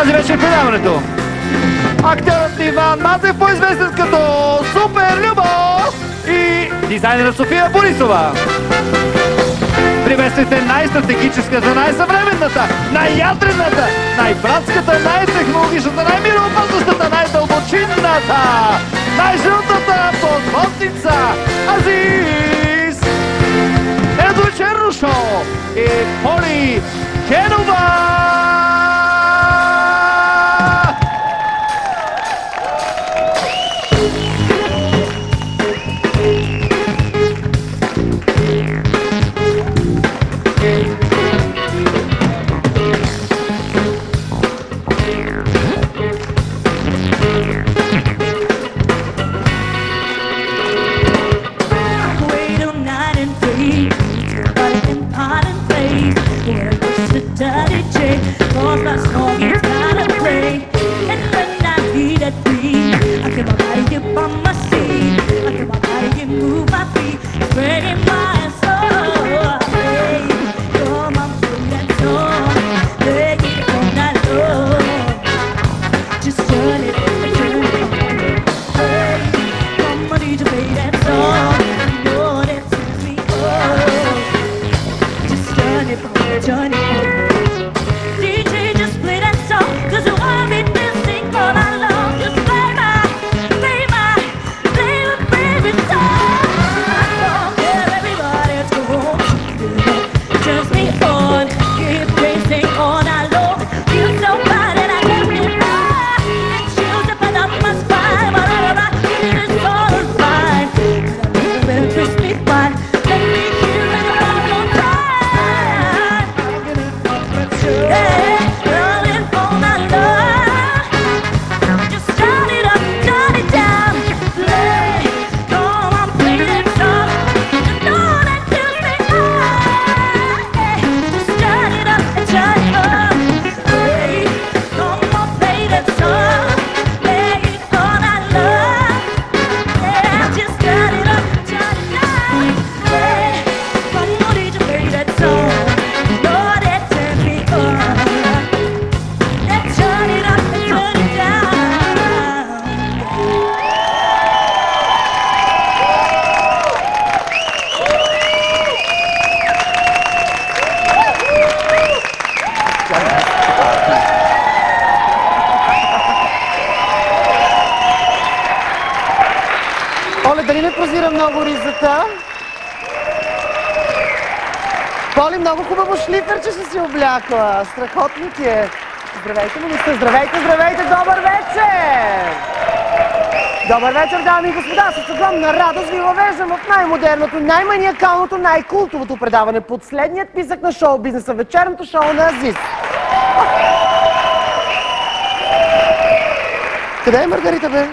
Тази вечер предаването. Актерът Иван Матев, по-известен като Супер Любо, и дизайнерът София Борисова. Приветствайте най-стратегическата, най-съвременната, най-ядрената, най-братската, най-технологичната, най-мироопазващата, най-дълбочинната, най-жълтата подводница Азис! Ето вечерно шоу и Поли Кенова! Дали не прозира много ризата? Поли, много хубаво шлиферче си облякла. Страхотно ти е. Здравейте, министър. Здравейте, здравейте. Добър вечер! Добър вечер, дами и господа. С огромна радост ви въвеждам в най-модерното, най-маниакалното, най-култовото предаване. Последният писък на шоу-бизнеса. Вечерното шоу на Азис. Къде е Маргарита, бе?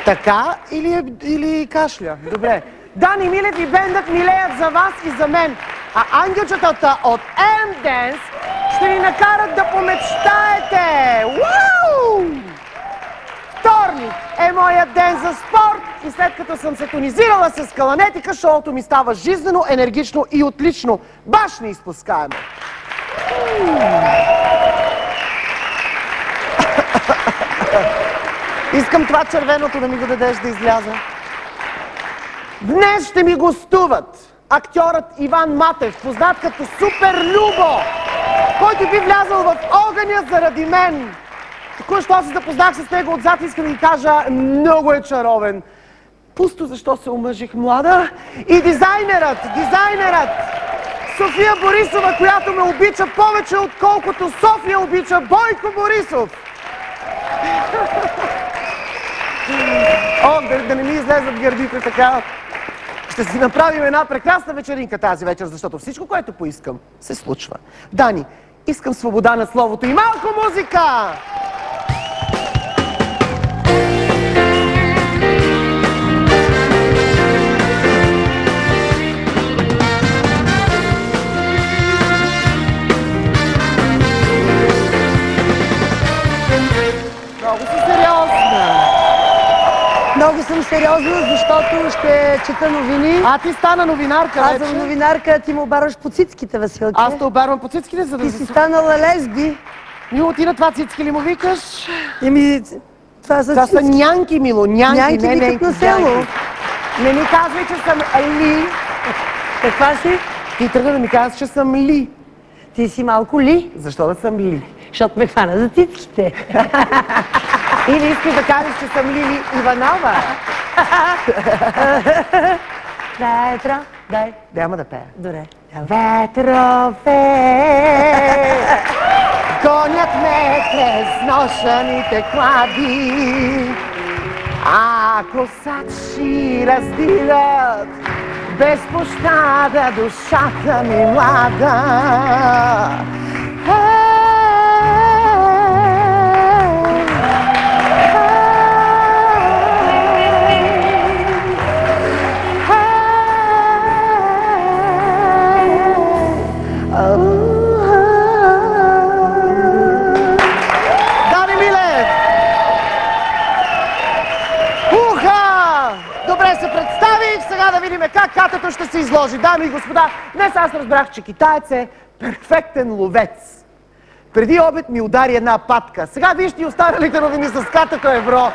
Така или кашля? Добре. Дани Милев и бендът милеят за вас и за мен. А ангелчетата от M-Dance ще ни накарат да помечтаете. Уау! Вторник е моят ден за спорт и след като съм се тонизирала с каланетика, шоуто ми става жизнено, енергично и отлично. Баш неизпускаемо. Искам това червеното да ми го дадеш да изляза. Днес ще ми гостуват актьорът Иван Матев, познат като Супер Любо, който би влязъл в огъня заради мен. Току-що се запознах с него отзад, искам да ви кажа, много е чаровен. Пусто защо се омъжих млада. И дизайнерът София Борисова, която ме обича повече, отколкото София обича Бойко Борисов. О, да не ми излезат гърдите така. Ще си направим една прекрасна вечеринка тази вечер, защото всичко, което поискам, се случва. Дани, искам свобода на словото и малко музика! Много си съм сериозна, защото ще чета новини. А ти стана новинарка Аз вече. съм новинарка, ти му обарваш по цицките, Василке. Аз те обарвам по цицките, за да Ти си станала лесби. Мило, ти на това цицки ли му викаш? Еми, това са Това са цицки. нянки, Мило, нянки, Нянки не викат ненки, на село. нянки. Не ми казвай, че съм Ли. Каква си? Ти тръгна да ми казваш, че съм Ли. Ти си малко ли? Защо да съм Ли? Защото ме хвана за цицките. Или искаш да кажеш, че съм Лили Иванова? Ветро, дай. Няма да пея. Добре. Ветрове, гонят ме през нощните клади, а косачи раздират без пощада душата ми млада. Дани Милев! Уха! Добре се представих, сега да видим как катето ще се изложи. Дами и господа, днес аз разбрах, че китаец е перфектен ловец. Преди обед ми удари една патка. Сега вижте и останалите новини с катето Евро.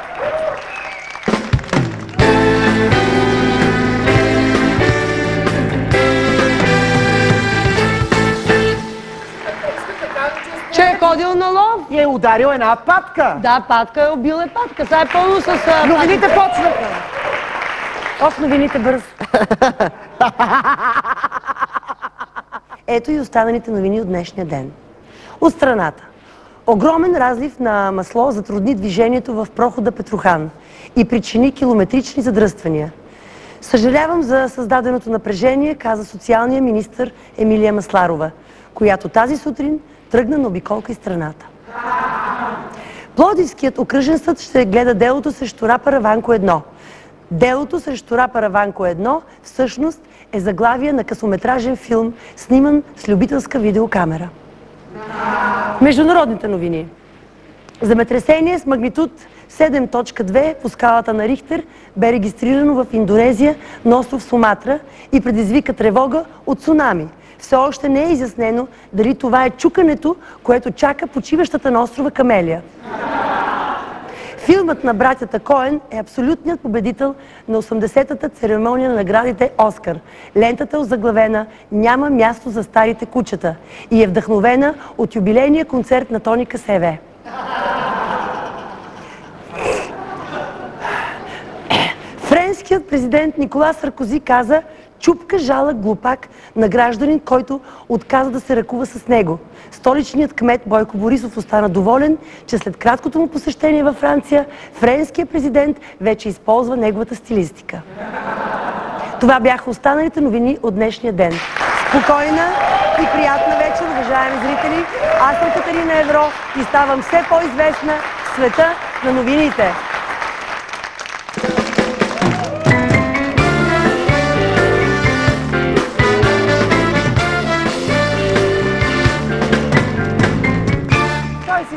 Че е ходил на лов? И е ударил една патка. Да, патка е убил е патка. Сега е пълно с... Новините почнаха. Ох, новините бързо. Ето и останалите новини от днешния ден. От страната. Огромен разлив на масло затрудни движението в прохода Петрохан и причини километрични задръствания. Съжалявам за създаденото напрежение, каза социалния министър Емилия Масларова, която тази сутрин тръгна на обиколка из страната. Пловдивският окръжен съд ще гледа делото срещу рапъра Ванко 1. Делото срещу рапъра Ванко 1 всъщност е заглавие на късометражен филм, сниман с любителска видеокамера. Международните новини. Земетресение с магнитуд 7.2 по скалата на Рихтер бе регистрирано в Индонезия на остров Суматра и предизвика тревога от цунами. Все още не е изяснено дали това е чукането, което чака почиващата на острова Камелия. Филмът на братята Коен е абсолютният победител на 80-та церемония на наградите Оскар. Лентата е озаглавена "Няма място за старите кучета" и е вдъхновена от юбилейния концерт на Тони Касеве. Френският президент Никола Саркози каза: "Чупка жалък глупак" на гражданин, който отказа да се ръкува с него. Столичният кмет Бойко Борисов остана доволен, че след краткото му посещение във Франция, френският президент вече използва неговата стилистика. Това бяха останалите новини от днешния ден. Спокойна и приятна вечер, уважаеми зрители. Аз съм Катерина Евро и ставам все по-известна в света на новините.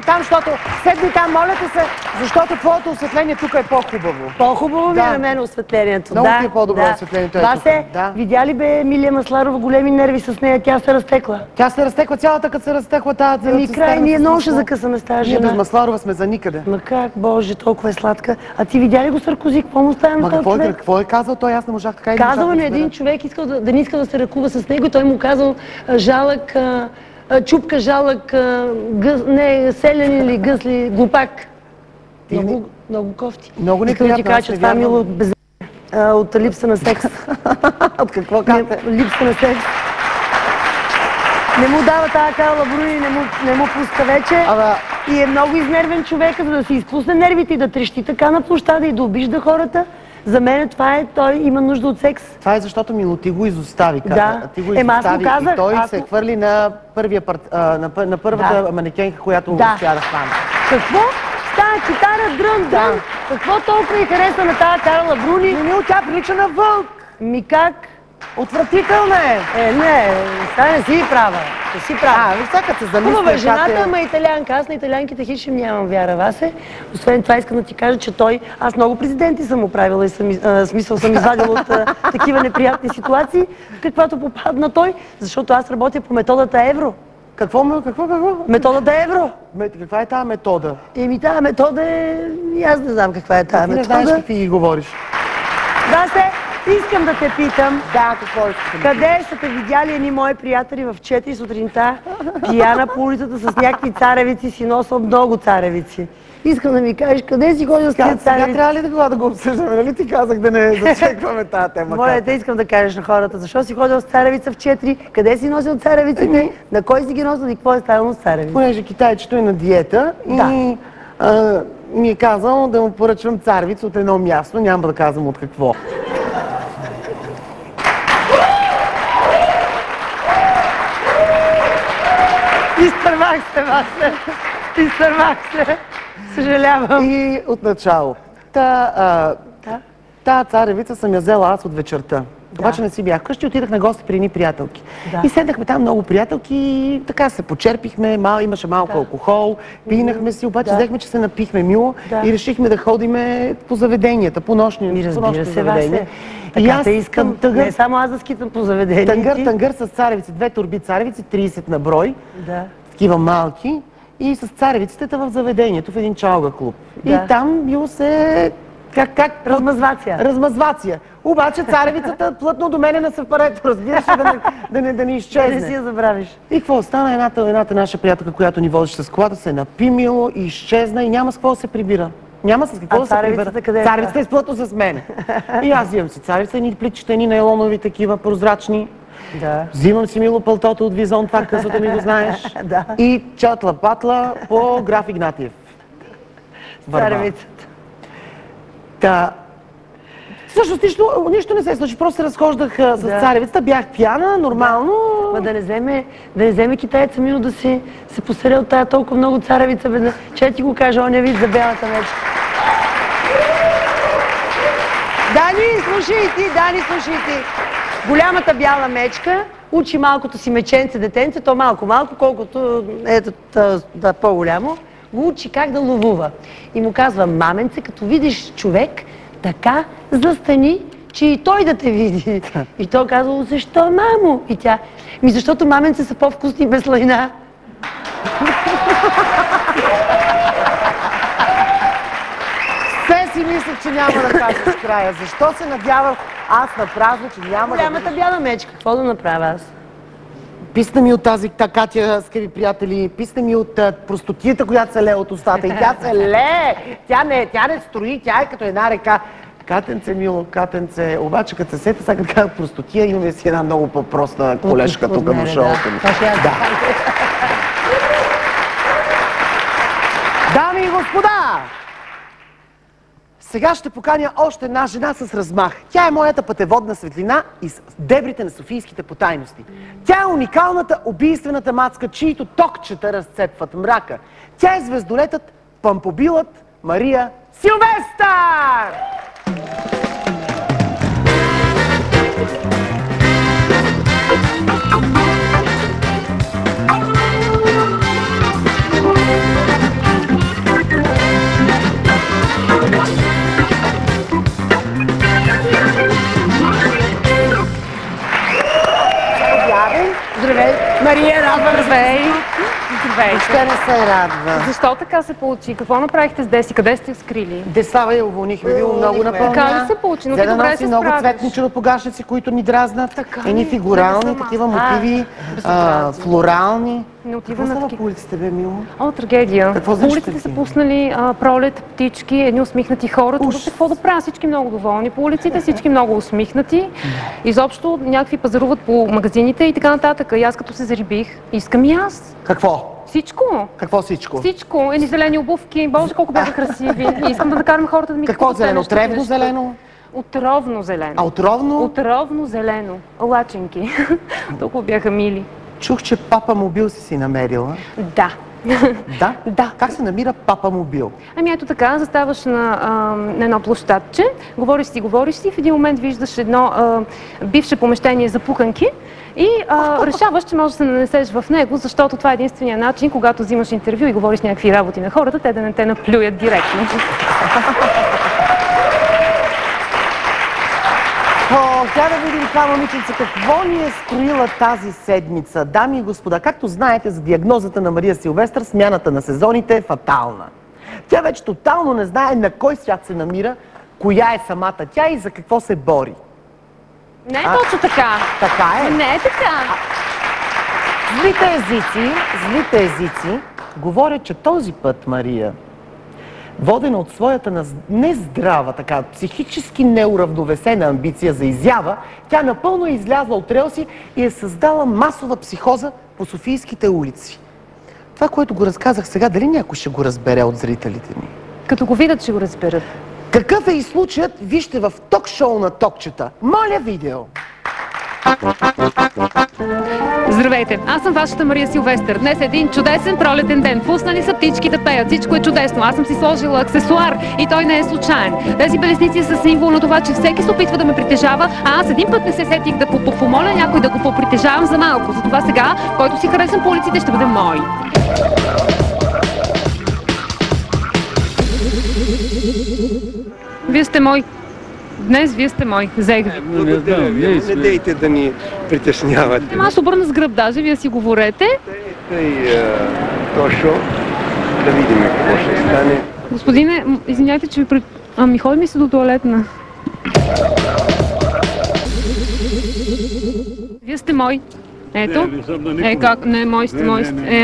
Там, защото седни там, моля те се, защото твоето осветление тук е по-хубаво. По-хубаво ми е на мен осветлението. Много ти е по-добро осветлението. Васе, видя ли бе Емилия Масларова големи нерви с нея? Тя се разтекла. Тя се разтекла цялата, като се разтекла тази. Ами край, ние много ще закъсаме с тази жена. Ние без Масларова сме за никъде. Ма как, Боже, толкова е сладка. А ти видя ли го Саркози? Какво му става на този човек? Какво е казал той? Аз не можах така и казал на един човек, искал да не иска да се ръкува с него, той му казал жалък, чупка, жалък, не, селен или гъсли, глупак. Много кофти. Много неприятно, да ти кажа, че това мило от липса на секс. От какво казвате? Липса на секс. Не му дава тази Карла Бруни, не му пуска вече. И е много изнервен човека, за да си изпусне нервите и да трещи така на площада и да обижда хората. За мен това е, той има нужда от секс. Това е защото Мило ти го изостави. Да. Ти го изостави казах, и той се хвърли на първата манекенка, която успя да хване. Какво? Тая китара дрън. Какво толкова и хареса на тая Карла Бруни? Мило, тя прилича на вълк. Ми как? Отвратителна е! Не, сега не си права. Не си права. Всяка се замисля. Хубава е жената, ама италианка. Аз на италианките хищем нямам вяра, Васе. Освен това искам да ти кажа, че аз много президенти съм оправила и съм извадила от такива неприятни ситуации, в каквато попадна той, защото аз работя по методата Евро. Какво? Методата Евро. Каква е тази метода? Тази метода е... И аз не знам каква е тази метода. Не знаеш какви ги говориш. Васе, искам да те питам. Да, какво искам? Къде са те видяли едни мои приятели в 4 сутринта, пияна по улицата с някакви царевици, си носа много царевици? Искам да ми кажеш, къде си ходил с тези царевици? Сега трябва ли да го обсъждаме? Нали ти казах да не зачекваме тази тема? Моля, те искам да кажеш на хората, защо си ходил с царевица в 4, къде си носил царевиците, на кой си ги носил и какво е ставало с царевици? Понеже китайчето е на диета и ми е казал да му поръчвам царевица от едно място, няма да казвам от какво. Изтървах се, Васе. Изтървах се. Съжалявам. И от начало. Та царевица съм я взела аз от вечерта. Обаче не си бях вкъщи, отидах на гости при едни приятелки. И седнахме там много приятелки и така се почерпихме, имаше малко алкохол, пинахме си, обаче взехме, че се напихме мило и решихме да ходиме по заведенията, по нощни заведения. И аз искам, не само аз да скитам по заведението. Тангър с царевици, 2 торби царевици, 30 на брой, такива малки, и с царевиците в заведението, в един чалга клуб. И там било се... Размазвация. Обаче царевицата плътно до мене на сапарето, разбираш, да не изчезне. Да не си я забравиш. И какво стана? Едната наша приятелка, която ни водеше с колата, се напи мило и изчезна и няма с какво да се прибира. Няма с какво да се прибира. Царевицата е плътно с мене. И аз взимам си царевица, едни плитчета, едни нейлонови такива, прозрачни. Взимам си мило пълтото от Визон, това късото ми го знаеш. И чатла-патла по Граф Игнатиев. Царевицата. Всъщност нищо не се случи, просто се разхождах с царевицата, бях пияна, нормално. Да не вземе китайца мило да се посере от тая толкова много царевица, че ти го кажа, оня вид за бялата мечка. Дани, слушай ти. Голямата бяла мечка учи малкото си меченце, детенце, то малко, колкото да по-голямо, го учи как да ловува. И му казва, маменце, като видиш човек, така застани, че и той да те види. И той казва, защо, мамо? И тя, защото маменце са по-вкусни без лайна. Все си мислех, че няма да кажа с края. Защо се надявах аз на празно, че няма да... Голямата бяла мечка, какво да направя аз? Писна ми от тази Катя, скъпи приятели, писна ми от простотията, която се лее от устата. И тя се лее! Тя не строи, тя е като една река. Катенце, мило, катенце. Обаче, като се сета, сега като простотия, имаме си една много по-проста колежка тук на шоуто ми. Дами и господа! Сега ще поканя още една жена с размах. Тя е моята пътеводна светлина из дебрите на софийските потайности. Тя е уникалната, убийствената мацка, чието токчета разцепват мрака. Тя е звездолетът, пампобилът Мария Силвестър! Здравей! Мария, радва! Здравей! Въобще не се радва. Защо така се получи? Какво направихте с Деси? Къде сте я скрили? Десава я уволнихме, било много напълня. Така ли се получи? Но ти добре се много справиш. цветни чернопогашници, които ни дразнат. Така Едни ли? фигурални, такива мотиви, флорални. Не отива Какво на става такива. по улиците, бе, мило? О, трагедия. Какво По значи улиците са такива? пуснали пролет, птички, едни усмихнати хора. Тук какво да правя? Всички много доволни по улиците, всички много усмихнати. Изобщо някакви пазаруват по магазините и така нататък. И аз като се зарибих, искам и аз. Какво? Всичко. Какво всичко? Всичко. Едни зелени обувки. Боже, колко бяха красиви. И искам да накарам хората да ми Какво купуват зелено? нещо Тревно срещу. зелено? Отровно зелено. А отровно? Отровно зелено. Лаченки. Толкова бяха мили. Чух, че папа мобил си намерила. Да. Да? Да. Как се намира Папамобил? Ами ето така, заставаш на едно площадче, говориш си, в един момент виждаш едно бивше помещение за пуканки и решаваш, че можеш да се нанесеш в него, защото това е единствения начин, когато взимаш интервю и говориш някакви работи на хората, те да не те наплюят директно. Тя да видим това, момиченце, какво ни е скроила тази седмица. Дами и господа, както знаете, за диагнозата на Мария Силвестър, смяната на сезоните е фатална. Тя вече тотално не знае на кой свят се намира, коя е самата тя и за какво се бори. Не е точно така. Така е. Не е така. Злите езици говорят, че този път Мария, водена от своята нездрава, така, психически неуравновесена амбиция за изява, тя напълно е излязла от релси и е създала масова психоза по софийските улици. Това, което го разказах сега, дали някой ще го разбере от зрителите ни? Като го видят, ще го разберат. Какъв е и случаят, вижте в ток-шоу на токчета. Моля, видео! Здравейте, аз съм вашата Мария Силвестър. Днес е един чудесен пролетен ден. Пуснали са птички да пеят, всичко е чудесно. Аз съм си сложила аксесуар и той не е случайен. Тези белезници са символ на това, че всеки се опитва да ме притежава, а аз един път не се сетих да помоля някой да го попритежавам за малко. Затова сега, който си харесвам по улиците, ще бъде мой. Вие сте мой. Днес вие сте мой. Взех ви. Благодаря ви. Не дейте да ни притеснявате. Аз обърна с гръб даже, вие си говорете. Тошо, да видим какво ще стане. Господине, извиняйте, че ви Ами ходи ми се до туалетна. Вие сте мой. Ето. Как? Не, мой сте.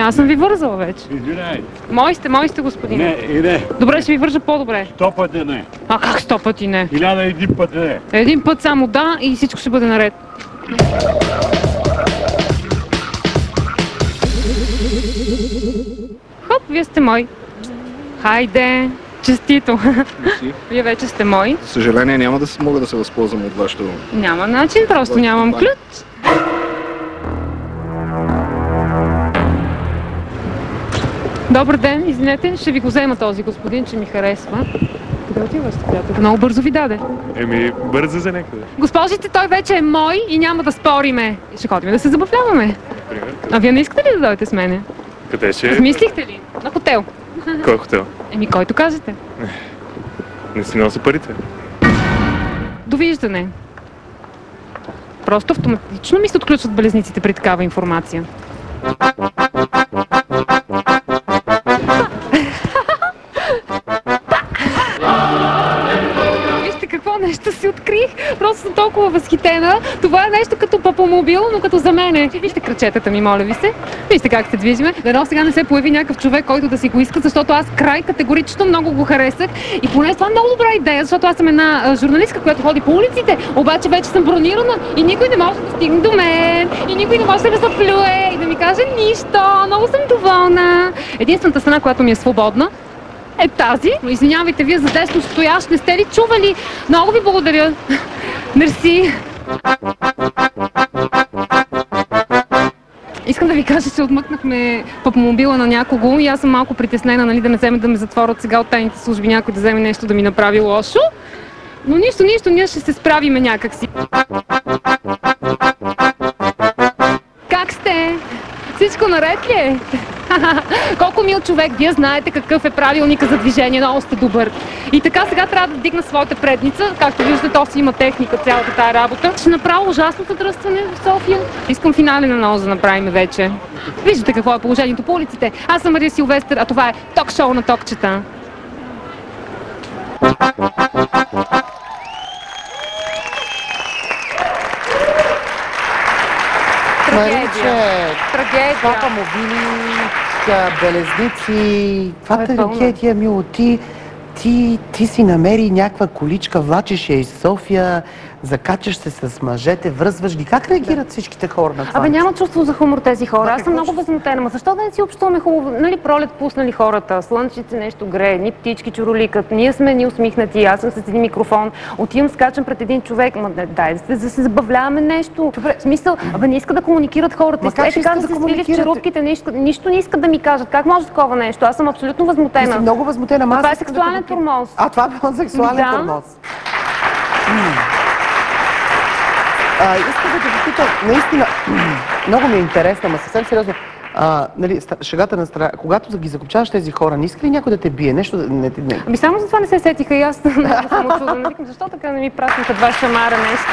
Аз съм ви вързала вече. Извинявай. Мой сте, господине. Не, и не. Добре, ще ви вържа по-добре. 100 пъти не. А как 100 пъти не? 1001 път не. Един път само да и всичко ще бъде наред. Хоп, вие сте мой. Хайде, честито. Вие вече сте мой. Съжаление, няма да мога да се възползвам от вашето... Няма начин, просто нямам ключ. Добър ден, извинете, ще ви го взема този господин, че ми харесва. Къде отиваш, приятел? Много бързо ви даде. Бързо за някъде. Госпожите, той вече е мой и няма да спориме. Ще ходим да се забавляваме. Например, А вие не искате ли да дойдете с мене? къде ще е? Измислихте ли? На хотел. Кой хотел? Който кажете. Не си носи парите. Довиждане. Просто автоматично ми се отключват белезниците при такава информация. Вижте какво нещо си открих. Просто съм толкова възхитена. Това е нещо като Папамобил, но като за мене. Вижте крачетата ми, моля ви се. Вижте как се движиме. Дано сега не се появи някакъв човек, който да си го иска, защото аз край категорично много го харесах. И поне това е много добра идея, защото аз съм една журналистка, която ходи по улиците, обаче вече съм бронирана и никой не може да стигне до мен. И никой не може да ме заплюе и да ми каже нищо. Много съм доволна. Единствената страна, която ми е свободна, е тази. Но извинявайте, вие за десно стоящ, не сте ли чували? Много ви благодаря. Мерси. Искам да ви кажа, че отмъкнахме Папамобила на някого и аз съм малко притеснена, нали, да не вземе да ме затворят сега от тайните служби, някой да вземе нещо да ми направи лошо. Но нищо, ние ще се справиме някакси. Как сте? Всичко наред ли е? Колко мил човек, вие знаете какъв е правилника за движение, много сте добър. И така сега трябва да вдигна своята предница, както виждате, то си има техника цялата тая работа. Ще направя ужасно задръстване в София. Искам финален анонс да направим вече. Виждате какво е положението по улиците. Аз съм Мария Силвестър, а това е ток-шоу на токчета. Трагедия. Папамобили, белезници, каква трагедия, мило, ти си намери някаква количка, влачиш я из София, закачаш се с мъжете, връзваш ги. Как реагират всичките хора на това? Абе, няма чувство за хумор тези хора. Аз съм много възмутена. Ма защо да не си общуваме хубаво? Нали, Пролет пуснали хората, слънчице нещо грее, ни птички чуроликат, ние сме ни усмихнати, аз съм с един микрофон, отивам, скачам пред един човек, ма дай да се забавляваме нещо. Добре. В смисъл, абе, не иска да комуникират хората. Така да се свили в черупките, нищо не искат да ми кажат. Как може такова нещо? Аз съм абсолютно възмутена. Ти си много възмутена. Това е сексуален тормоз. А, това е било сексуален тормоз. Искам да те попитам, наистина, много ми е интересно, ама съвсем сериозно. Нали, шегата на страна, когато ги закопчаваш тези хора, не иска ли някой да те бие? Нещо да не. Ами само за това не се сетиха и аз много съм очудена. Викам, защо така не ми праснаха два шамара нещо?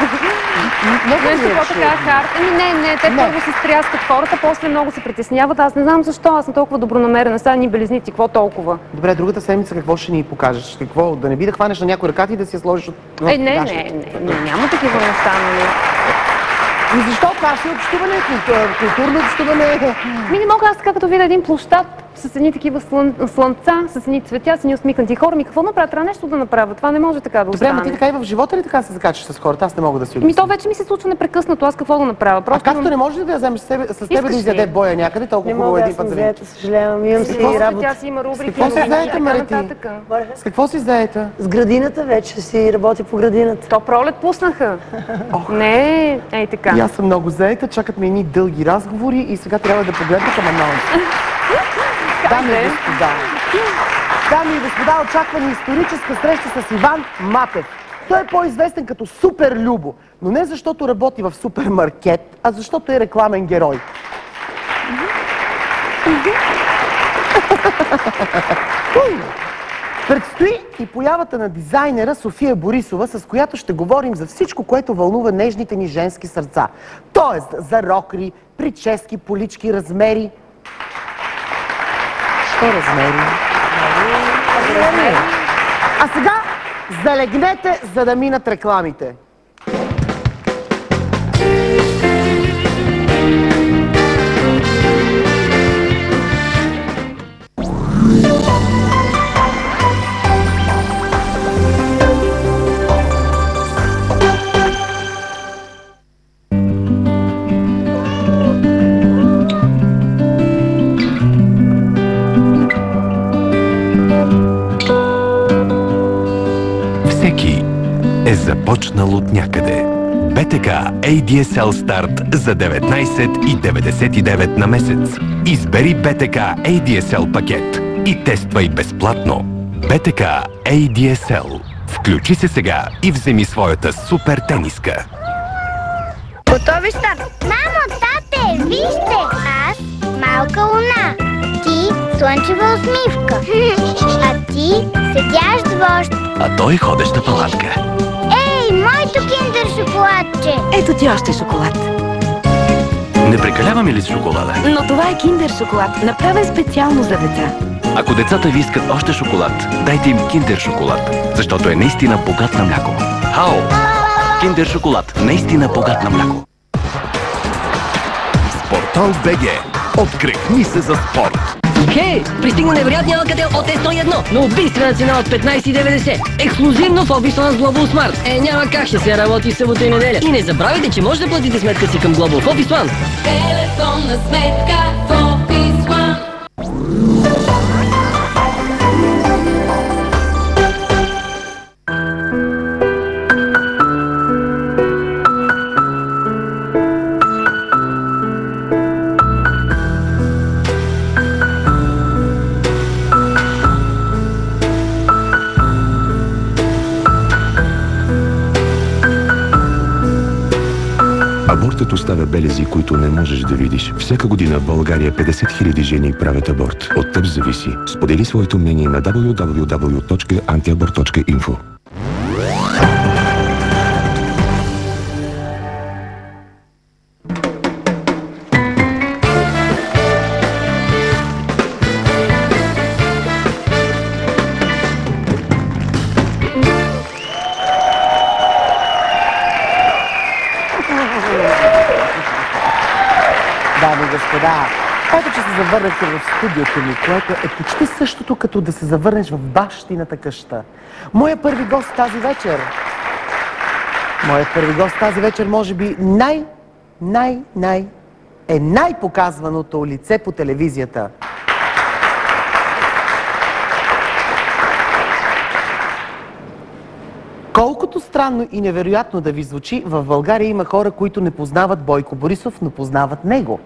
Нещо по-така хард. Не, те първо се стряскат хората, после много се притесняват. Аз не знам защо, аз съм толкова добронамерена. Сега ни белезници, какво толкова? Добре, другата седмица какво ще ни покажеш? Какво? Да не би да хванеш на някой ръката и да си я сложиш от... Не, няма такива неща, нали? И защо? Това ще общуване, културно общуване. Не мога аз така, като видя един площад с едни такива слънца, с едни цветя, с едни усмихнати хора. Какво направя? Трябва нещо да направя. Това не може така да остане. Добре, ама ти така и в живота ли така се закачаш с хората? Аз не мога да си обясня. То вече ми се случва непрекъснато. Аз какво да направя? А както не можеш ли да я вземеш с тебе да изяде Боя някъде, толкова хубаво един път за винаги? Съжалявам, имам си работа. Тя си има рубрики. С какво си заета, Марети? С какво си заета? С градината вече си работи по градината. То Пролет пуснаха. Не, ей така. И аз съм много заета, чакат ме едни дълги разговори и сега трябва да погледна към анонса. Дами и господа, очаква ни историческа среща с Иван Матев. Той е по-известен като Супер Любо, но не защото работи в супермаркет, а защото е рекламен герой. Предстои и появата на дизайнера София Борисова, с която ще говорим за всичко, което вълнува нежните ни женски сърца. Тоест за рокри, прически, полички, размери. Що размери? А сега залегнете, за да минат рекламите. Започнал от някъде. БТК ADSL Start за 19,99 на месец. Избери БТК ADSL пакет и тествай безплатно. БТК ADSL. Включи се сега и вземи своята супер тениска. Готови старт! Мамо, тате, вижте! Аз малка луна. Ти слънчева усмивка. А ти седящ вожд. А той ходеща палатка. Моето киндер шоколадче! Ето ти още шоколад. Не прекаляваме ли с шоколада? Но това е киндер шоколад, направен специално за деца. Ако децата ви искат още шоколад, дайте им киндер шоколад, защото е наистина богат на мляко. Хао! Киндер шоколад, наистина богат на мляко. Спортал БГ. Открехни се за спорт. Хей! Пристигна невероятния Alcatel от Е101 на убийствена цена от 15,90. Ексклюзивно в офиса на Global Smart. Няма как ще се работи събота и неделя. И не забравяйте, че може да платите сметка си към Global в Office One. Телефонна сметка в Office One. Абортът оставя белези, които не можеш да видиш. Всяка година в България 50 000 жени правят аборт. От теб зависи. Сподели своето мнение на www.antiabort.info. Дами и господа, ето че се завърнахте в студиото ми, което е почти същото, като да се завърнеш в бащината къща. Моя първи гост тази вечер Моят първи гост тази вечер може би най-показваното лице по телевизията. Колкото странно и невероятно да ви звучи, в България има хора, които не познават Бойко Борисов, но познават него.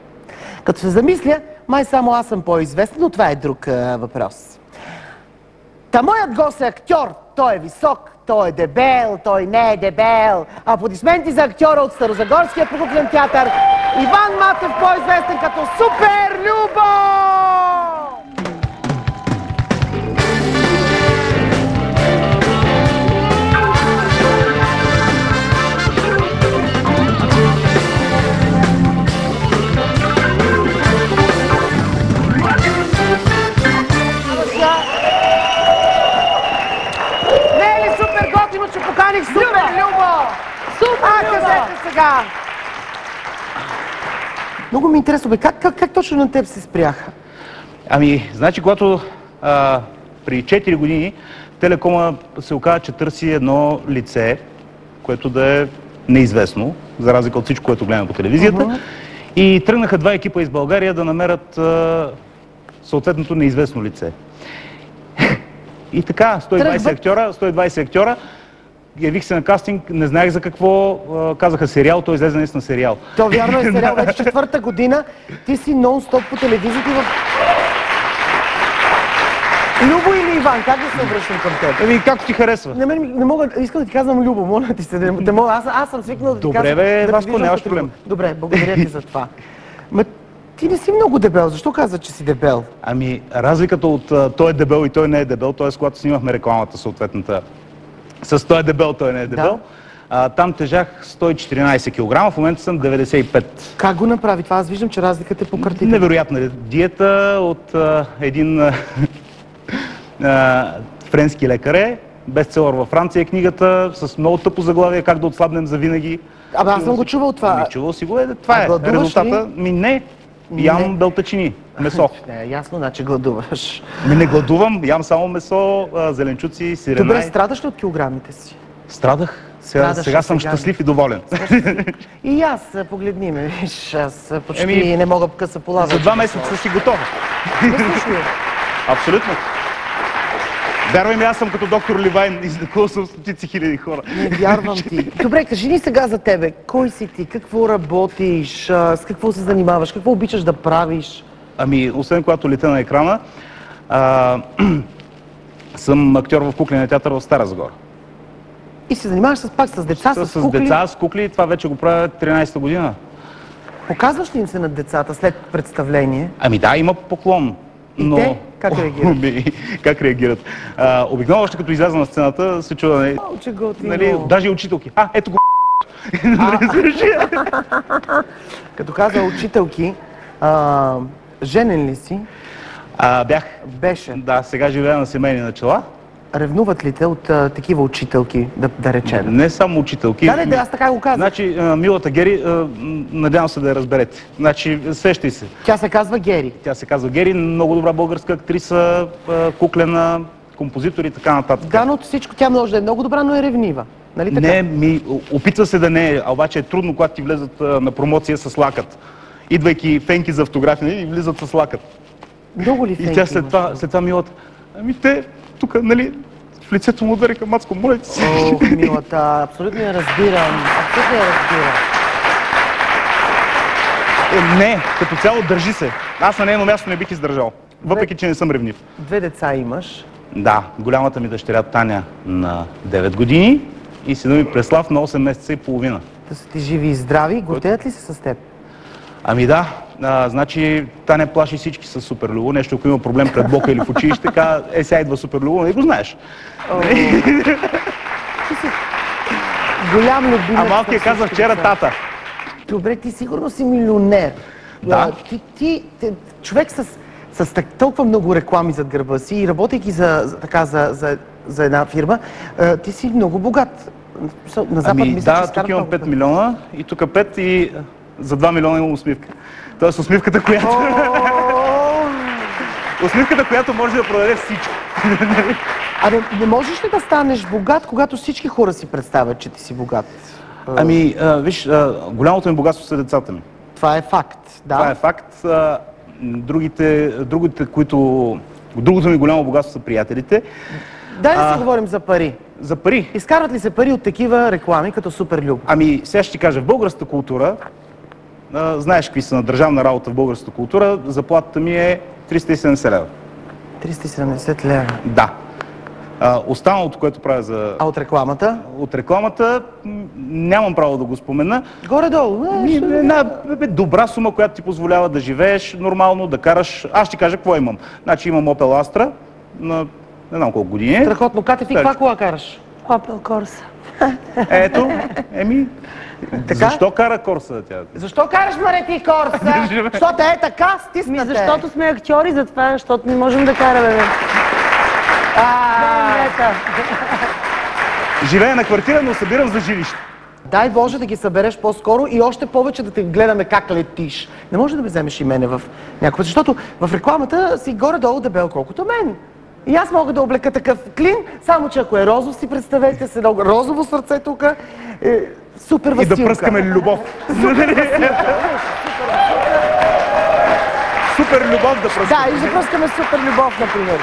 Като се замисля, май само аз съм по-известен, но това е друг въпрос. Та моят гост е актьор. Той е висок, той е дебел, той не е дебел. Аплодисменти за актьора от Старозагорския куклен театър Иван Матев, по-известен като Супер Любо! Че поканих Супер Любо! Супер Любо! Кажете сега! Много ми е интересно, бе, как точно на теб се спряха? Ами, значи, когато при 4 години Телекома се оказа, че търси едно лице, което да е неизвестно, за разлика от всичко, което гледаме по телевизията, и тръгнаха 2 екипа из България да намерят съответното неизвестно лице. И така, 120 актьора, явих се на кастинг, не знаех за какво, казаха сериал, той излезе наистина сериал. То вярно е сериал, вече 4-та година, ти си нон-стоп по телевизията и в... Любо или Иван, как да се обръщам към теб? Еми, както ти харесва. Не мога, искам да ти казвам Любо, моля ти се, аз съм свикнал да ти казвам... Добре бе, Васко, нямаш проблем. Добре, благодаря ти за това. Ти не си много дебел, защо казва, че си дебел? Ами, разликата от той е дебел и той не е дебел, т.е. когато снимахме рекламата съответната, с той е дебел, той не е дебел, там тежах 114 кг, в момента съм 95. Как го направи това? Аз виждам, че разликата е по картите. Невероятна диета от един френски лекар е, бестселър във Франция е книгата, с много тъпо заглавие, как да отслабнем завинаги. Абе, аз съм го чувал това. Чувал си го, това е резултата. Не. Ям белтъчини, месо. Не, ясно, значи гладуваш. Не гладувам, ям само месо, зеленчуци, сирена. Добре, страдаш ли от килограмите си? Страдах. Сега съм щастлив и доволен. И аз, погледни ме, виж, аз почти не мога къса полава. За 2 месеца си готов. Мислиш ли? Абсолютно. Вярвай ми, аз съм като доктор Ливайн, излекувал съм стотици хиляди хора. Не вярвам ти. Добре, кажи ни сега за тебе. Кой си ти? Какво работиш? С какво се занимаваш? Какво обичаш да правиш? Ами, освен когато лета на екрана, съм актьор в кукления театър в Стара Загора. И се занимаваш пак с деца, с кукли? С деца, с кукли. Това вече го правя 13-та година. Показваш ли им се на децата след представление? Ами да, има поклон. И те как реагират? Как реагират? Обикновено още като изляза на сцената се чува, нали, даже учителки. Ето го Като каза учителки, женен ли си? Бях. Беше. Да, сега живея на семейни начала. Ревнуват ли те от такива учителки, да речем? Не само учителки. Да, аз така го казвам. Значи, милата Гери, надявам се да я разберете. Значи, сещай се. Тя се казва Гери. Тя се казва Гери, много добра българска актриса, куклена, композитор и така нататък. Да, но всичко тя може да е много добра, но е ревнива. Нали така? Не, опитва се да не е, а обаче е трудно, когато ти влезат на промоция с лакът. Идвайки фенки за автография и влизат с лакът. Много ли фенки? И тя след това милата, ами те, тук, нали, в лицето му удариха, Мацко, моля ти си. Ох, милата, абсолютно я разбирам. Абсолютно я разбирам. Не, като цяло държи се. Аз на нейно място не бих издържал. Въпреки, че не съм ревнив. 2 деца имаш. Да, голямата ми дъщеря Таня на 9 години и сина ми Преслав на 8 месеца и половина. Да са ти живи и здрави. Гордеят ли се с теб? Ами да, значи Таня плаши всички с Супер Любо. Нещо, ако има проблем пред блока или в училище, така сега идва Супер Любо, нали го знаеш? Ти си голям любимец. А малкият каза вчера тата. Добре, ти сигурно си милионер. Да. Човек с толкова много реклами зад гърба си и работейки за една фирма, ти си много богат. На Запад ами мисля, да, тук имам 5 милиона и тук 5 и за 2 милиона имам усмивка. Тоест усмивката, която... усмивката, която може да продаде всичко. Абе, не можеш ли да станеш богат, когато всички хора си представят, че ти си богат? Ами, виж, голямото ми богатство са децата ми. Това е факт, да. Това е факт. Другото ми голямо богатство са приятелите. Дай да си говорим за пари. За пари? Изкарват ли се пари от такива реклами, като Суперлюб? Ами, сега ще ти кажа, в българската култура, знаеш какви са на държавна работа в българската култура, заплатата ми е 370 лева. 370 лева? Да. Останалото, което правя за... А от рекламата? От рекламата нямам право да го спомена. Горе-долу. Една добра сума, която ти позволява да живееш нормално, да караш... Аз ще кажа какво имам. Значи имам Opel Astra на не знам колко години. Страхотно. Кате, ти каква кола караш? Opel Corsa. Ето, така? Защо кара Корса тя? Защо караш, маре, ти Корса? Защото е така, стисната. Защото сме актьори, затова, защото не можем да караме. Живея на квартира, но събирам за жилище. Дай Боже да ги събереш по-скоро и още повече да те гледаме как летиш. Не може да ме вземеш и мене в някаква, защото в рекламата си горе-долу дебел колкото мен. И аз мога да облека такъв клин, само че ако е розов, си представете се, розово сърце тук, супер Василка. И да пръскаме любов. Супер любов да пръскаме. Да, и да пръскаме супер любов, например.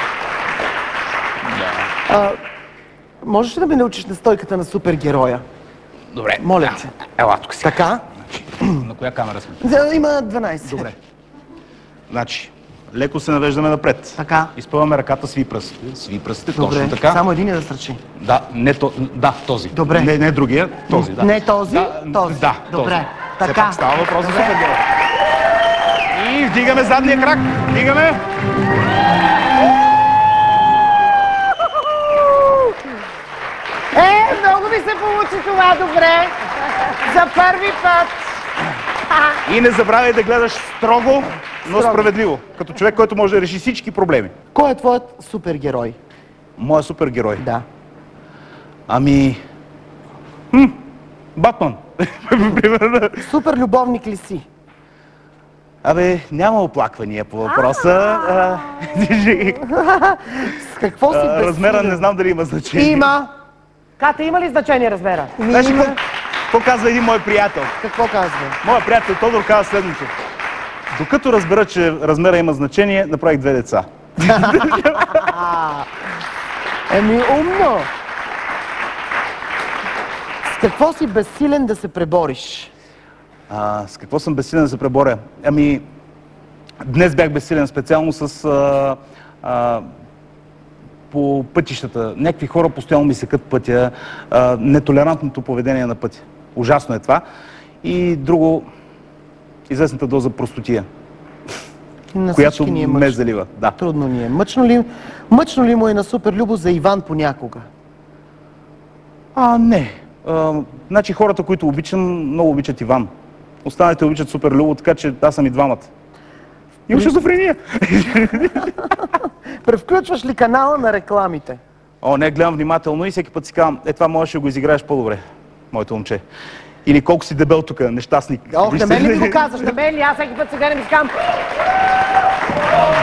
Можеш ли да ме научиш на стойката на супергероя? Добре. Моля те. Ела тук си. Така? На коя камера сме? Има 12. Добре. Значи, леко се навеждаме напред. Така. Изпъваме ръката, сви пръстите, добре. точно така. Само един да сръчи. Да, този. Добре. Не другия, този, да. Не този, този. Да, добре. Така. Все пак става въпрос за супергерой. И вдигаме задния крак. Вдигаме. Много ми се получи това, добре. За първи път. И не забравяй да гледаш строго, но справедливо. Като човек, който може да реши всички проблеми. Кой е твоят супергерой? Моя супергерой? Да. Ами... Батман. Супер любовник ли си? Абе, няма оплаквания по въпроса. С какво си безсилен? Размера не знам дали има значение. Има. Кате, има ли значение размера? Знаеш какво казва един мой приятел? Какво казва? Моя приятел Тодор казва следното. Докато разбера, че размера има значение, направих 2 деца. Умно. С какво си безсилен да се пребориш? С какво съм безсилен да се преборя? Ами, днес бях безсилен специално с по пътищата. Някакви хора постоянно ми секат пътя, нетолерантното поведение на пътя. Ужасно е това. И друго, известната доза простотия, която ме залива. Да. Трудно ни е. Мъчно ли му е на Суперлюбо за Иван понякога? Не. Значи хората, които обичам, много обичат Иван. Останалите обичат Суперлюбо, така че аз съм и двамата. Има шизофрения. Превключваш ли канала на рекламите? Не, гледам внимателно и всеки път си казвам, това можеш да го изиграеш по-добре, моето момче. Или колко си дебел тук, нещастник. На мен ли ми го казваш? На мен ли? Аз всеки път сега не ми скам.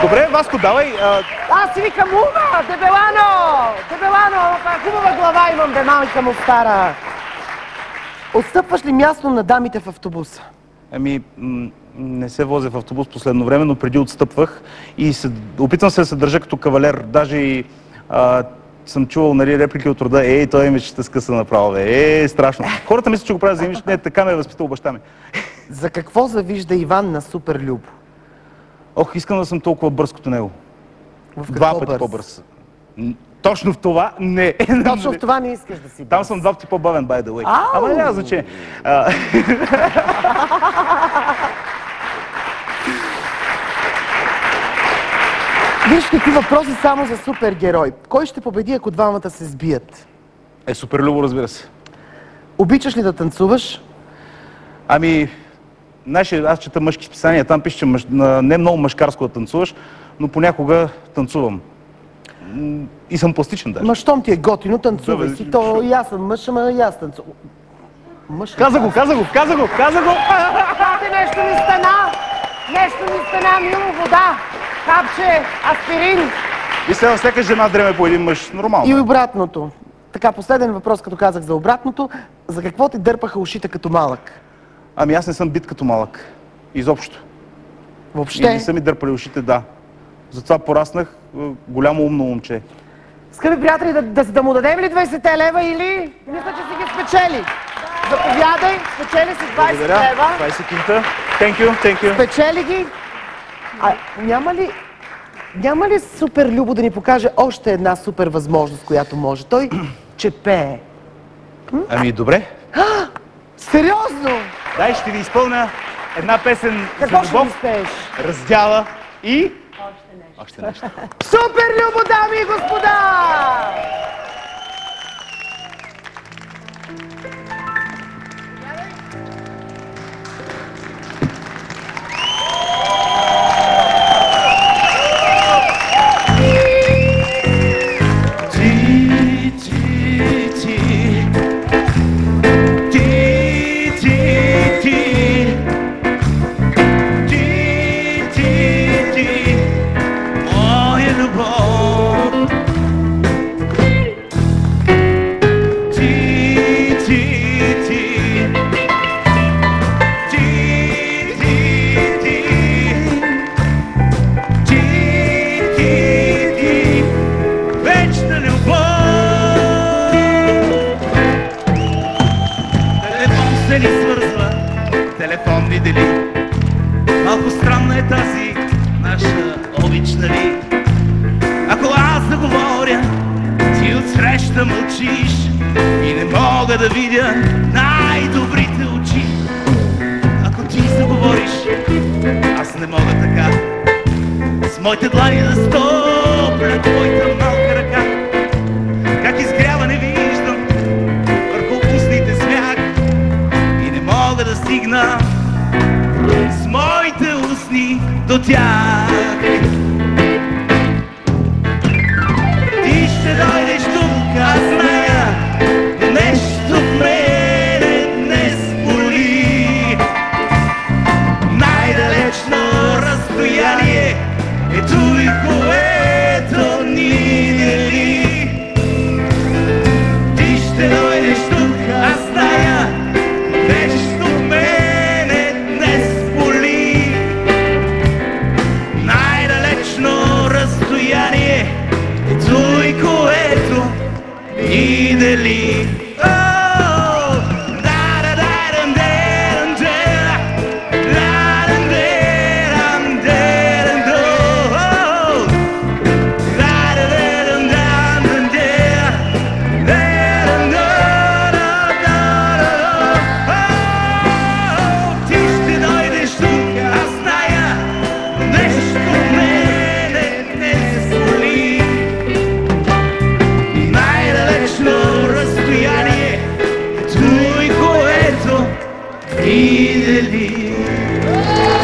Добре, Васко, давай. Аз си викам, дебелано! Дебелано! Хубава глава имам, бе, мамика му стара. Отстъпваш ли място на дамите в автобуса? Не се возя в автобус последно време, но преди отстъпвах и опитвам се да се държа като кавалер. Даже и съм чувал реплики от рода, той имечета скъса направо, страшно. Хората мислят, че го правят за имидж. Не, така ме е възпитал баща ми. За какво завижда Иван на Суперлюбо? Искам да съм толкова бърз като него. В 2 пъти по-бърз. Точно в това не. Точно в това не искаш да си бърз. Там съм 2 пъти по-бавен, by the way. Ама няма значение. Виж какви въпроси само за супергерой. Кой ще победи, ако двамата се сбият? Суперлюбо, разбира се. Обичаш ли да танцуваш? Аз чета мъжки списания, там пише, че не е много мъжкарско да танцуваш, но понякога танцувам. И съм пластичен даже. Щом ти е готино, танцувай си. То и аз съм мъж, ама и аз танцувам. Каза го! Нещо ми стана! Нещо ми стана, мило, вода, хапче, аспирин. И сега всяка жена дреме по един мъж. Нормално. И обратното. Така, последен въпрос, като казах за обратното. за какво ти дърпаха ушите като малък? Ами аз не съм бит като малък. Изобщо. Въобще? И не са ми дърпали ушите, да. Затова пораснах голямо умно момче. Скъпи приятели, да му дадем ли 20 лева или мисля, че си ги спечели? Заповядай, спечели си 20 лева. 20 кинта. Thank you. Спечели ги. А няма ли супер Любо да ни покаже още една супер възможност, която може? Той че пее. Ами добре. Сериозно? Дай, ще ви изпълня една песен за Какво ще любов, ми спееш? Раздяла и... Още нещо. Супер Любо, дами и господа! Малко странна е тази наша обич, нали? Ако аз да говоря, ти отсреща мълчиш и не мога да видя най-добрите очи. Ако ти заговориш, аз не мога така с моите длани да стопля твоята малка ръка. Как изгрява не виждам върху устните смях и не мога да стигна с моите устни до тях. Ти ще дойдеш тук, аз зная, но нещо в мене днес боли. Най-далечно разстояние е той, което ни дели. Ти ще дойдеш тук, аз зная, нещо в мене днес боли. Най-далечно разстояние е той, което ни дели.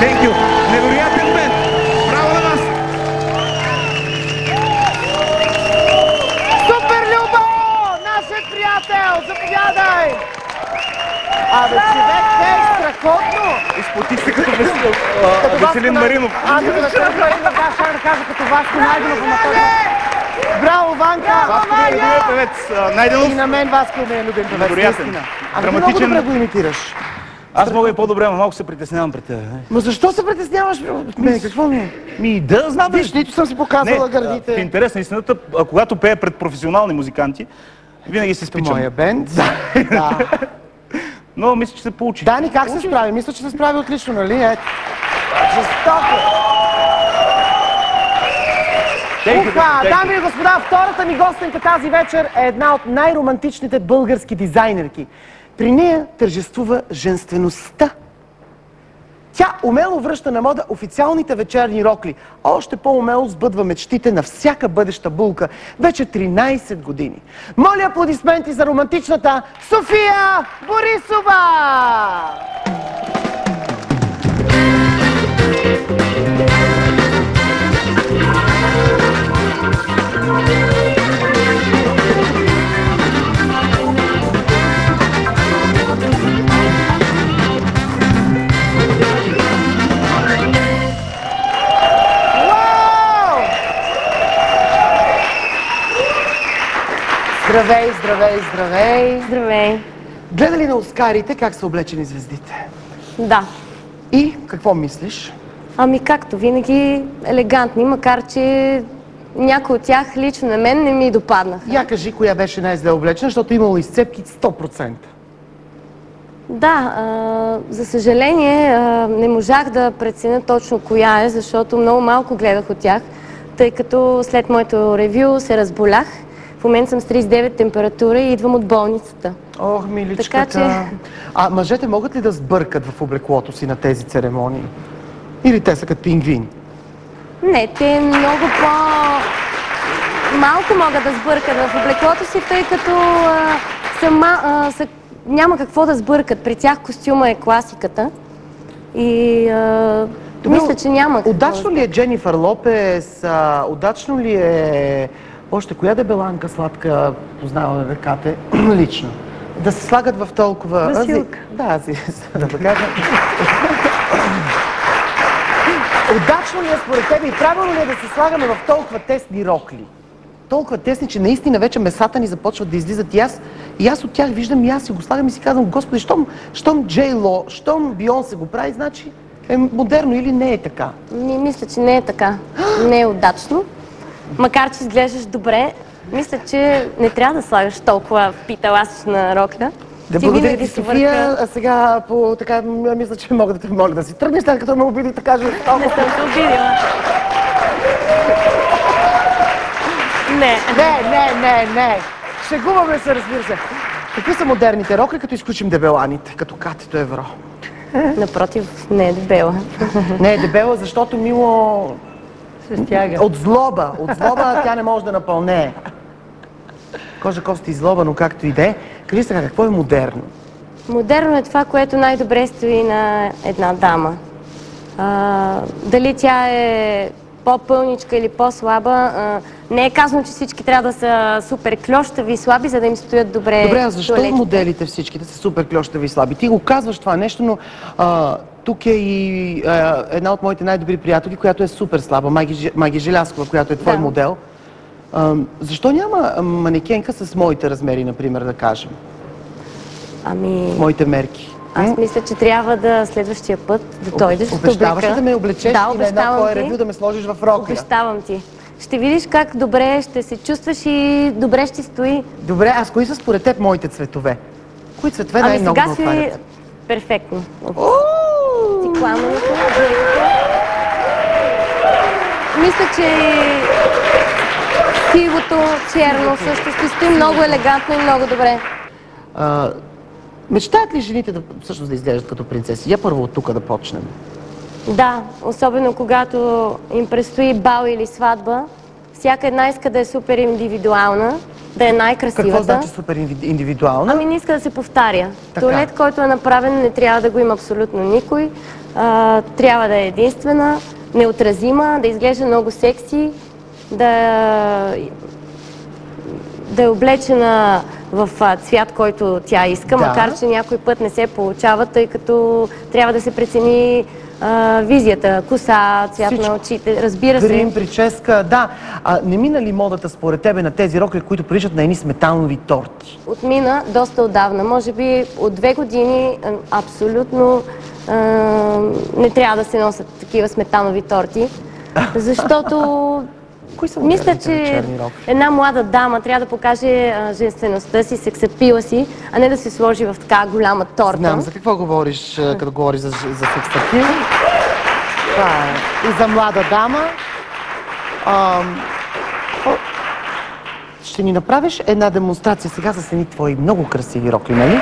Thank you! Невероятен бенд! Браво на вас! Супер Любо! Нашият приятел! Заповядай! Абе, човек, те е страхотно! Изпотих се като Веселин Маринов. Аз като Веселин Маринов, да, ще да кажа като Васко Найденов. Браво, Ванка! Васко ми е любимия певец. Найденов. И на мен Васко ми е любим певец, Невероятен. наистина. Ами много добре го имитираш. Аз мога и по-добре, но малко се притеснявам пред теб. Ма защо се притесняваш от мен? Какво ми е? Да, знам. Виж, нито съм си показала гърдите. В интерес на истината, когато пея пред професионални музиканти, винаги се спичам. Моя бенд? Да. Но мисля, че се получи. Дани, как се справи? Мисля, че се справи отлично, нали? Ето. Жестоко! Дами и господа, втората ми гостенка тази вечер е една от най-романтичните български дизайнерки. При нея тържествува женствеността. Тя умело връща на мода официалните вечерни рокли, а още по-умело сбъдва мечтите на всяка бъдеща булка. Вече 13 години. Моля аплодисменти за романтичната София Борисова! Здравей, здравей, здравей! Здравей! Гледа ли на Оскарите как са облечени звездите? Да. И какво мислиш? Ами както винаги, елегантни, макар че някои от тях лично на мен не ми допаднаха. Я кажи, коя беше най-зле облечена, защото имало изцепки 100%. Да, за съжаление не можах да преценя точно коя е, защото много малко гледах от тях, тъй като след моето ревю се разболях. В момента съм с 39 температура и идвам от болницата. Ох, миличката. Така че... А мъжете могат ли да сбъркат в облеклото си на тези церемонии? Или те са като пингвини? Не, те много малко могат да сбъркат в облеклото си, тъй като няма какво да сбъркат. При тях костюма е класиката и мисля, че няма какво. Удачно ли е Дженифър Лопес? Удачно ли е... Още коя дебеланка сладка познаваме векате лично? Да се слагат в толкова... Василка. Да, да кажа. Удачно ли е според тебе и правилно ли е да се слагаме в толкова тесни рокли? Толкова тесни, че наистина вече месата ни започват да излизат и аз от тях виждам и аз си го слагам и си казвам, Господи, щом Джей Ло, щом Бейонсе го прави, значи е модерно или не е така? Мисля, че не е така. Не е удачно. Макар че изглеждаш добре, мисля, че не трябва да слагаш толкова питаласична рокля. Да благодаря ти, София. А сега така мисля, че мога да те моля да си тръгнеш, след като ме обиди така жестоко. Не съм се обидила. Не. Шегуваме се, разбира се. Какви са модерните рокли, като изключим дебеланите, като Катето Евро? Напротив, не е дебела. Не е дебела, защото Мило... се стяга. От злоба тя не може да напълне. Кожа, кости и злоба, но както и да е. Кажи сега, какво е модерно? Модерно е това, което най-добре стои на една дама. Дали тя е по-пълничка или по-слаба, не е казано, че всички трябва да са супер кльощави и слаби, за да им стоят добре. Добре, а защо моделите всички да са супер кльощави и слаби? Ти го казваш това нещо, но тук е и една от моите най-добри приятели, която е супер слаба, Маги Желязкова, която е твой модел. Защо няма манекенка с моите размери, например, да кажем? Моите мерки. Аз мисля, че трябва да следващия път да дойдеш. Обещаваш ли да ме облечеш и на едно твое ревю да ме сложиш в рокля? Обещавам ти. Ще видиш как добре ще се чувстваш и добре ще стои. Добре, аз кои са според теб моите цветове? Кои цветове най-много ме отварят? Сега си перфектно. Цикламането, мисля, че сивото, черно също ще стои много елегантно и много добре. Мечтаят ли жените всъщност да изглеждат като принцеси? Я първо от тук да почнем. Да, особено когато им предстои бал или сватба. Всяка една иска да е супер индивидуална, да е най-красивата. Какво значи супер индивидуална? Ами не иска да се повтаря. Туалет, който е направен, не трябва да го има абсолютно никой. Трябва да е единствена, неотразима, да изглежда много секси, да е облечена в цвят, който тя иска, макар че някой път не се получава, тъй като трябва да се прецени визията, коса, цвят на очите, разбира се. Грим, прическа, да. Не мина ли модата според тебе на тези рокли, които приличат на едни сметанови торти? Отмина доста отдавна. Може би от 2 години абсолютно не трябва да се носят такива сметанови торти, защото мисля, че една млада дама трябва да покаже женствеността си, сексапила си, а не да се сложи в така голяма торта. Знам, за какво говориш, като говориш за сексапил? Това е и за млада дама. Ще ни направиш една демонстрация сега с едни твои много красиви рокли, нали?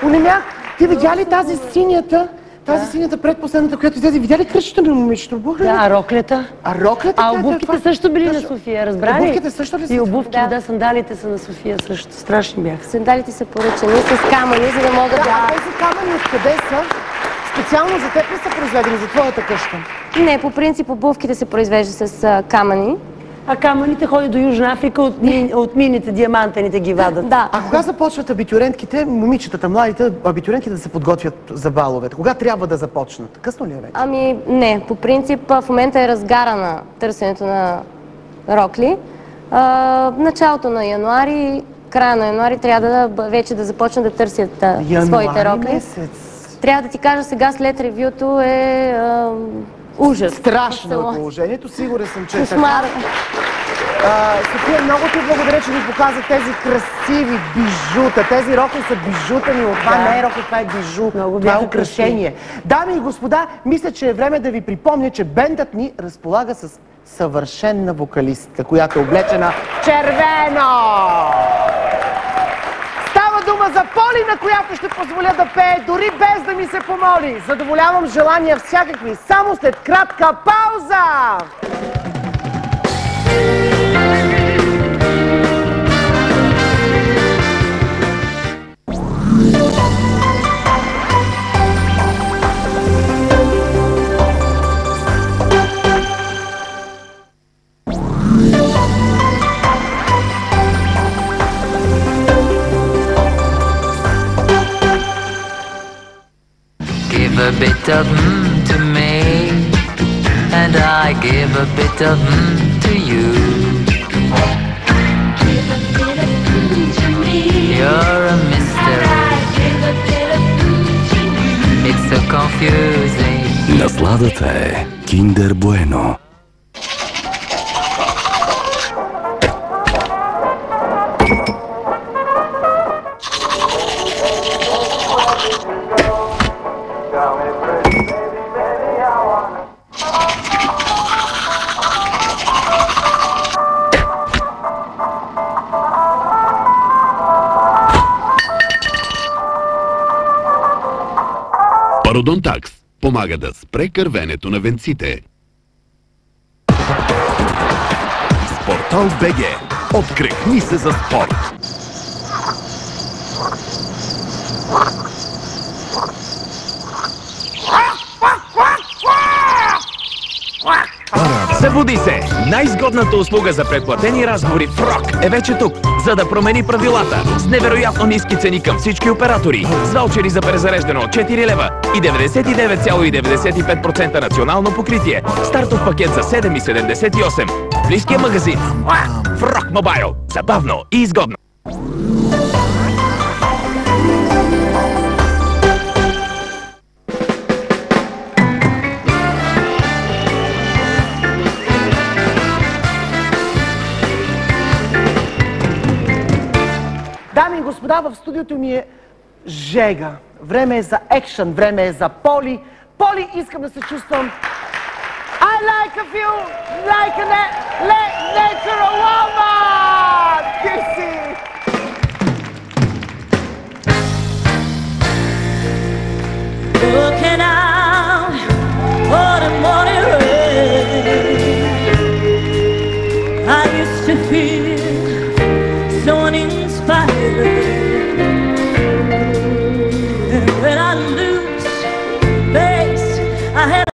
Онемях, ти видя ли тази синята? Тази синята предпоследната, която излезе, видя ли кръщата на момичето? Да, а роклята? А роклята? А обувките също били на София, разбра ли? Обувките също ли са? И обувките, да, сандалите са на София също. Страшни бяха. Сандалите са поръчани с камъни, за да могат да... А тези камъни откъде са? Специално за теб ли са произведени, за твоята къща? Не, по принцип обувките се произвежда с камъни. А камъните ходят до Южна Африка, от мините, диамантените ги вадат. Да. А кога започват абитюрентките, момичетата, младите абитюрентките да се подготвят за баловете? Кога трябва да започнат? Късно ли е вече? Ами не, по принцип в момента е разгара на търсенето на рокли. Началото на януари, края на януари трябва вече да започнат да търсят своите рокли. Месец. Трябва да ти кажа сега, след ревюто е ужас. Страшно е положението, сигурен съм, че е така. Кошмар. София, много ти благодаря, че ни показа тези красиви бижута. Тези рокли са бижутани от това. Не е рокли, това е бижу. Това е украшение. Дами и господа, мисля, че е време да ви припомня, че бендът ни разполага с съвършенна вокалистка, която е облечена червено. Става дума за Поли, на която ще позволя да пее, дори без да ми се помоли. Задоволявам желания всякакви, само след кратка пауза! Give a bit of to me, and I give a bit of to you. Give a bit of to me, You're a mystery. I give a bit of to you. It's so confusing. Насладата е Kinder Bueno. Пародонтакс помага да спре кървенето на венците. Спортал БГ. Открехни се за спорт. Събуди се! Най-изгодната услуга за предплатени разговори в РОК е вече тук, за да промени правилата. С невероятно ниски цени към всички оператори. С ваучери за презареждане от 4 лева и 99,95% национално покритие. Стартов пакет за 7,78. В близкия магазин. В РОК Мобайл. Забавно и изгодно. Дами и господа, в студиото ми е жега. Време е за екшън, време е за Поли. Поли, искам да се чувствам I like a feel like a natural woman! Ти си! Looking out for the morning rain, I used to feel